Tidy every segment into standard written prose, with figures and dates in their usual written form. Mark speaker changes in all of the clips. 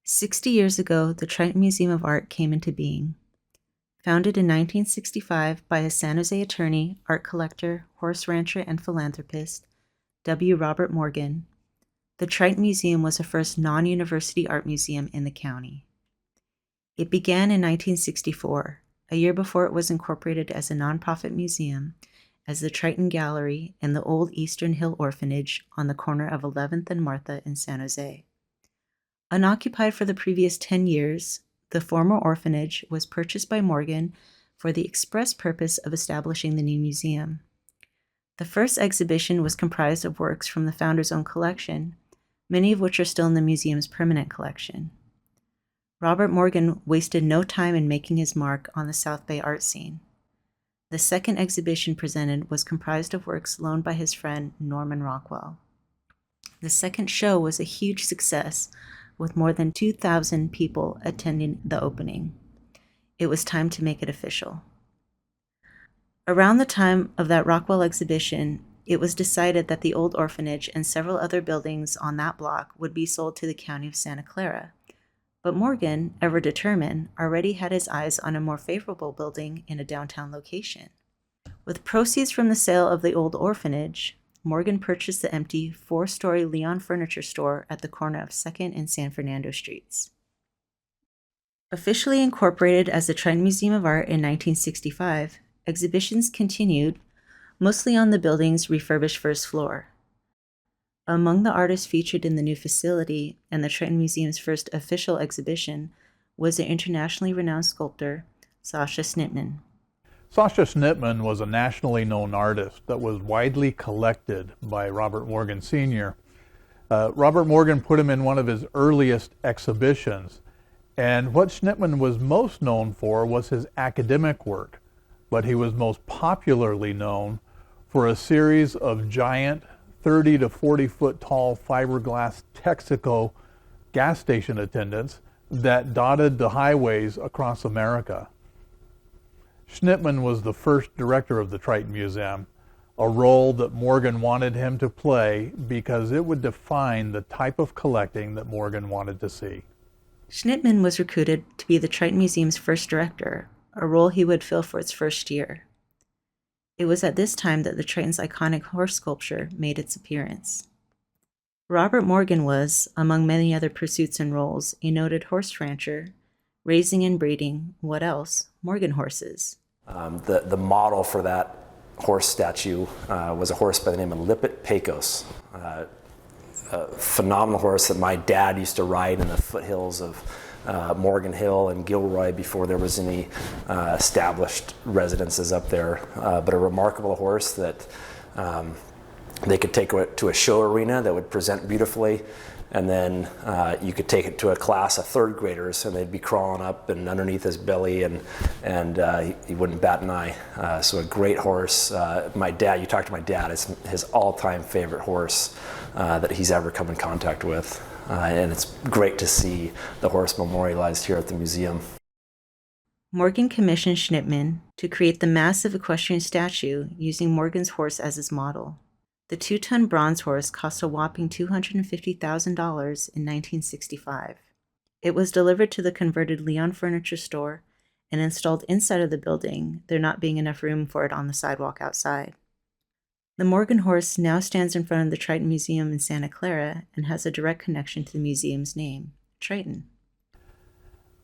Speaker 1: 60 years ago, the Triton Museum of Art came into being. Founded in 1965 by a San Jose attorney, art collector, horse rancher, and philanthropist, W. Robert Morgan, the Triton Museum was the first non-university art museum in the county. It began in 1964, a year before it was incorporated as a nonprofit museum, as the Triton Gallery in the old Eastern Hill Orphanage on the corner of 11th and Martha in San Jose. Unoccupied for the previous 10 years, the former orphanage was purchased by Morgan for the express purpose of establishing the new museum. The first exhibition was comprised of works from the founder's own collection, many of which are still in the museum's permanent collection. Robert Morgan wasted no time in making his mark on the South Bay art scene. The second exhibition presented was comprised of works loaned by his friend Norman Rockwell. The second show was a huge success, with more than 2,000 people attending the opening. It was time to make it official. Around the time of that Rockwell exhibition, it was decided that the old orphanage and several other buildings on that block would be sold to the county of Santa Clara. But Morgan, ever determined, already had his eyes on a more favorable building in a downtown location. With proceeds from the sale of the old orphanage, Morgan purchased the empty 4-story Leon Furniture Store at the corner of 2nd and San Fernando Streets. Officially incorporated as the Triton Museum of Art in 1965, exhibitions continued, mostly on the building's refurbished first floor. Among the artists featured in the new facility and the Triton Museum's first official exhibition was the internationally renowned sculptor Sasha Snitman.
Speaker 2: Sasha Snitman was a nationally known artist that was widely collected by Robert Morgan Sr. Robert Morgan put him in one of his earliest exhibitions, and what Snitman was most known for was his academic work, but he was most popularly known for a series of giant 30 to 40 foot tall fiberglass Texaco gas station attendants that dotted the highways across America. Snitman was the first director of the Triton Museum, a role that Morgan wanted him to play because it would define the type of collecting that Morgan wanted to see.
Speaker 1: Snitman was recruited to be the Triton Museum's first director, a role he would fill for its first year. It was at this time that the Triton's iconic horse sculpture made its appearance. Robert Morgan was, among many other pursuits and roles, a noted horse rancher, raising and breeding, what else? Morgan horses.
Speaker 3: The model for that horse statue was a horse by the name of Lippitt Pecos, a phenomenal horse that my dad used to ride in the foothills of Morgan Hill and Gilroy before there was any established residences up there, but a remarkable horse that they could take it to a show arena that would present beautifully, and then you could take it to a class of third graders and they'd be crawling up and underneath his belly, and he wouldn't bat an eye. So a great horse. My dad, you talked to my dad, it's his all-time favorite horse that he's ever come in contact with. And it's great to see the horse memorialized here at the museum.
Speaker 1: Morgan commissioned Snitman to create the massive equestrian statue using Morgan's horse as his model. The 2-ton bronze horse cost a whopping $250,000 in 1965. It was delivered to the converted Leon Furniture Store and installed inside of the building, there not being enough room for it on the sidewalk outside. The Morgan horse now stands in front of the Triton Museum in Santa Clara and has a direct connection to the museum's name, Triton.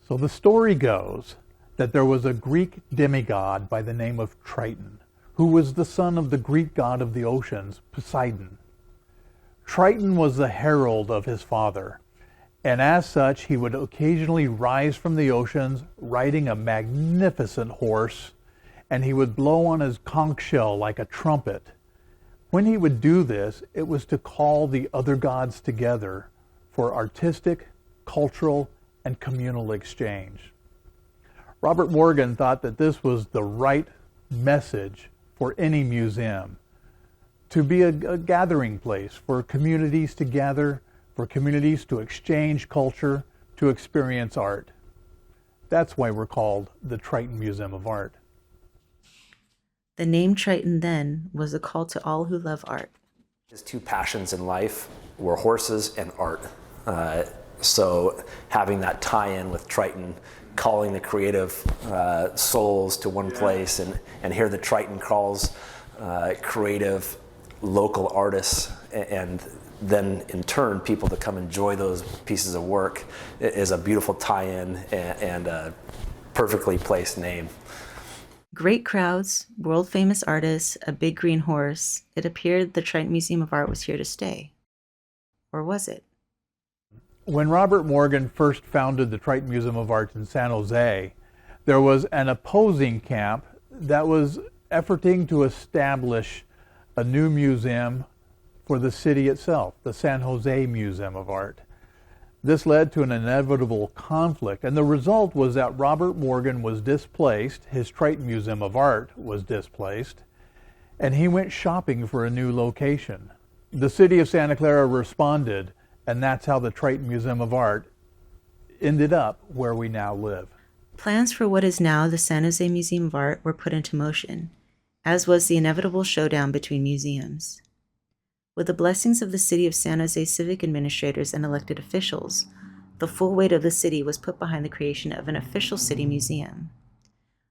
Speaker 2: So the story goes that there was a Greek demigod by the name of Triton, who was the son of the Greek god of the oceans, Poseidon. Triton was the herald of his father, and as such he would occasionally rise from the oceans riding a magnificent horse, and he would blow on his conch shell like a trumpet. When he would do this, it was to call the other gods together for artistic, cultural, and communal exchange. Robert Morgan thought that this was the right message for any museum, to be a gathering place for communities to gather, for communities to exchange culture, to experience art. That's why we're called the Triton Museum of Art.
Speaker 1: The name Triton then was a call to all who love art.
Speaker 3: His two passions in life were horses and art. So having that tie-in with Triton, calling the creative souls to one place, and here the Triton calls creative local artists, and then in turn people to come enjoy those pieces of work, is a beautiful tie-in and a perfectly placed name.
Speaker 1: Great crowds, world-famous artists, a big green horse. It appeared the Triton Museum of Art was here to stay. Or was it?
Speaker 2: When Robert Morgan first founded the Triton Museum of Art in San Jose, there was an opposing camp that was efforting to establish a new museum for the city itself, the San Jose Museum of Art. This led to an inevitable conflict, and the result was that Robert Morgan was displaced, his Triton Museum of Art was displaced, and he went shopping for a new location. The city of Santa Clara responded, and that's how the Triton Museum of Art ended up where we now live.
Speaker 1: Plans for what is now the San Jose Museum of Art were put into motion, as was the inevitable showdown between museums. With the blessings of the City of San Jose civic administrators and elected officials, the full weight of the city was put behind the creation of an official city museum.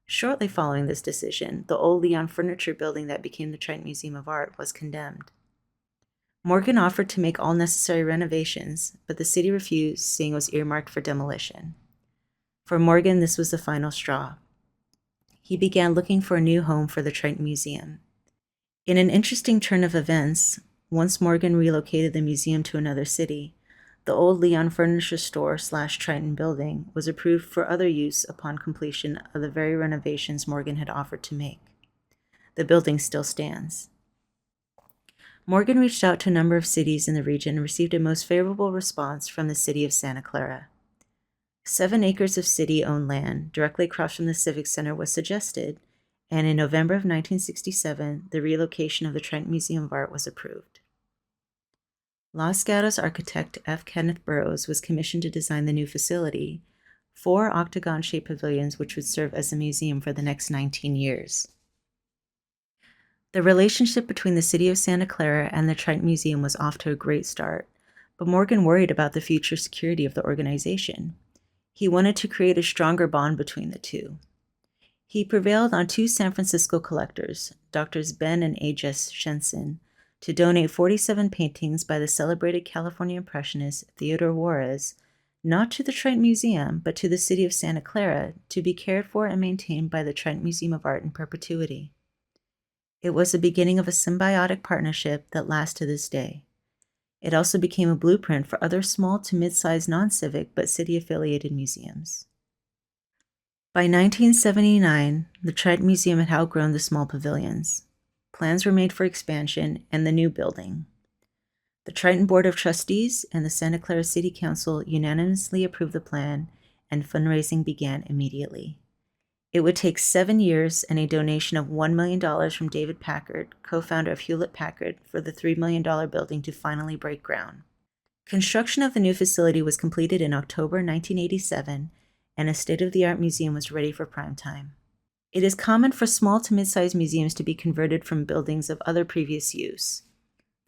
Speaker 1: Shortly following this decision, the old Leon Furniture building that became the Triton Museum of Art was condemned. Morgan offered to make all necessary renovations, but the city refused, saying it was earmarked for demolition. For Morgan, this was the final straw. He began looking for a new home for the Triton Museum. In an interesting turn of events, once Morgan relocated the museum to another city, the old Leon Furniture Store / Triton building was approved for other use upon completion of the very renovations Morgan had offered to make. The building still stands. Morgan reached out to a number of cities in the region and received a most favorable response from the city of Santa Clara. 7 acres of city-owned land directly across from the Civic Center was suggested, and in November of 1967, the relocation of the Triton Museum of Art was approved. Los Gatos architect F. Kenneth Burroughs was commissioned to design the new facility, 4 octagon-shaped pavilions which would serve as a museum for the next 19 years. The relationship between the city of Santa Clara and the Triton Museum was off to a great start, but Morgan worried about the future security of the organization. He wanted to create a stronger bond between the two. He prevailed on 2 San Francisco collectors, Drs. Ben and A.J. Shenson, to donate 47 paintings by the celebrated California Impressionist Theodore Juarez, not to the Triton Museum, but to the city of Santa Clara, to be cared for and maintained by the Triton Museum of Art in perpetuity. It was the beginning of a symbiotic partnership that lasts to this day. It also became a blueprint for other small to mid-sized non-civic but city-affiliated museums. By 1979, the Triton Museum had outgrown the small pavilions. Plans were made for expansion and the new building. The Triton Board of Trustees and the Santa Clara City Council unanimously approved the plan, and fundraising began immediately. It would take 7 years and a donation of $1 million from David Packard, co-founder of Hewlett-Packard, for the $3 million building to finally break ground. Construction of the new facility was completed in October 1987, and a state-of-the-art museum was ready for prime time. It is common for small to mid-sized museums to be converted from buildings of other previous use,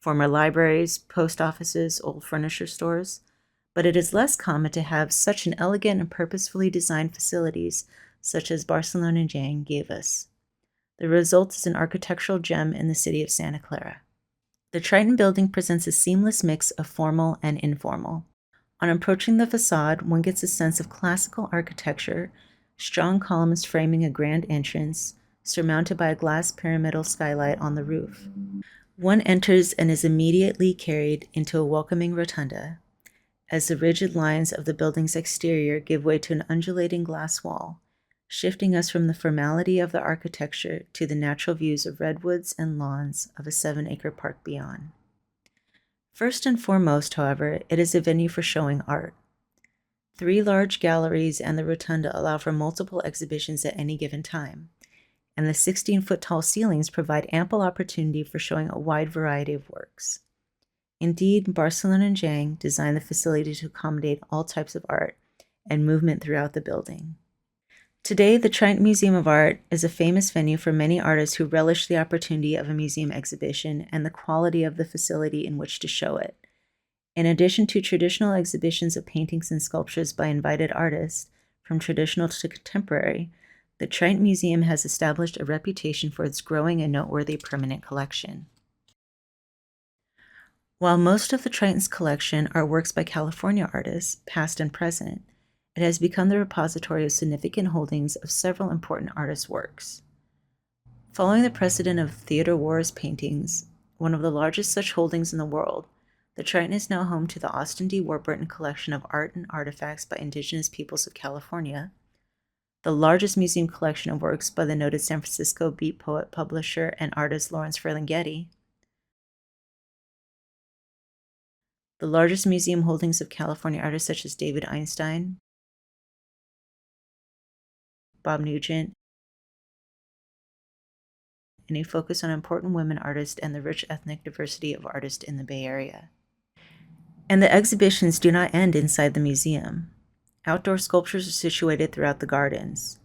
Speaker 1: former libraries, post offices, old furniture stores, but it is less common to have such an elegant and purposefully designed facilities such as Barcelona and Jang gave us. The result is an architectural gem in the city of Santa Clara. The Triton building presents a seamless mix of formal and informal. On approaching the facade, one gets a sense of classical architecture, strong columns framing a grand entrance, surmounted by a glass pyramidal skylight on the roof. One enters and is immediately carried into a welcoming rotunda, as the rigid lines of the building's exterior give way to an undulating glass wall, shifting us from the formality of the architecture to the natural views of redwoods and lawns of a 7-acre park beyond. First and foremost, however, it is a venue for showing art. 3 large galleries and the rotunda allow for multiple exhibitions at any given time, and the 16-foot-tall ceilings provide ample opportunity for showing a wide variety of works. Indeed, Barcelona and Jang designed the facility to accommodate all types of art and movement throughout the building. Today, the Triton Museum of Art is a famous venue for many artists who relish the opportunity of a museum exhibition and the quality of the facility in which to show it. In addition to traditional exhibitions of paintings and sculptures by invited artists, from traditional to contemporary, the Triton Museum has established a reputation for its growing and noteworthy permanent collection. While most of the Triton's collection are works by California artists, past and present, it has become the repository of significant holdings of several important artists' works. Following the precedent of Theodore War's paintings, one of the largest such holdings in the world, the Triton is now home to the Austin D. Warburton collection of art and artifacts by indigenous peoples of California, the largest museum collection of works by the noted San Francisco beat poet, publisher, and artist Lawrence Ferlinghetti, the largest museum holdings of California artists such as David Einstein, Bob Nugent, and a focus on important women artists and the rich ethnic diversity of artists in the Bay Area. And the exhibitions do not end inside the museum. Outdoor sculptures are situated throughout the gardens.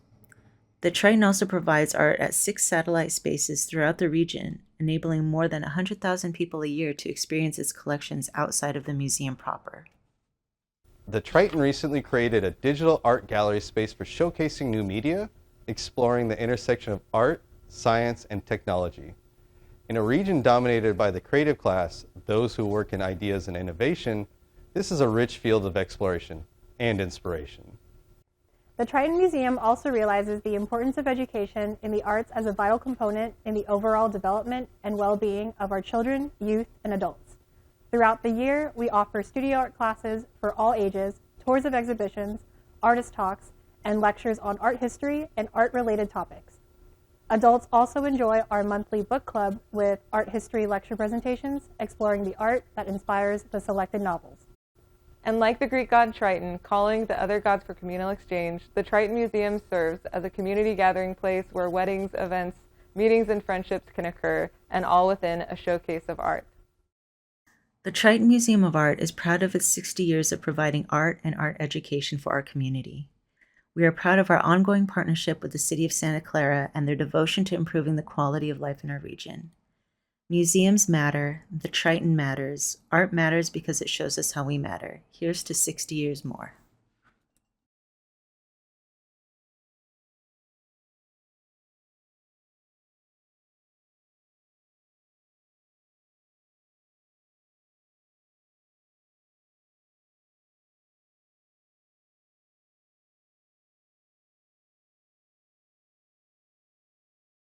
Speaker 1: The Triton also provides art at 6 satellite spaces throughout the region, enabling more than 100,000 people a year to experience its collections outside of the museum proper.
Speaker 4: The Triton recently created a digital art gallery space for showcasing new media, exploring the intersection of art, science, and technology. In a region dominated by the creative class, those who work in ideas and innovation, this is a rich field of exploration and inspiration.
Speaker 5: The Triton Museum also realizes the importance of education in the arts as a vital component in the overall development and well-being of our children, youth, and adults. Throughout the year, we offer studio art classes for all ages, tours of exhibitions, artist talks, and lectures on art history and art-related topics. Adults also enjoy our monthly book club with art history lecture presentations exploring the art that inspires the selected novels.
Speaker 6: And like the Greek god Triton, calling the other gods for communal exchange, the Triton Museum serves as a community gathering place where weddings, events, meetings, and friendships can occur, and all within a showcase of art.
Speaker 1: The Triton Museum of Art is proud of its 60 years of providing art and art education for our community. We are proud of our ongoing partnership with the City of Santa Clara and their devotion to improving the quality of life in our region. Museums matter, the Triton matters, art matters because it shows us how we matter. Here's to 60 years more.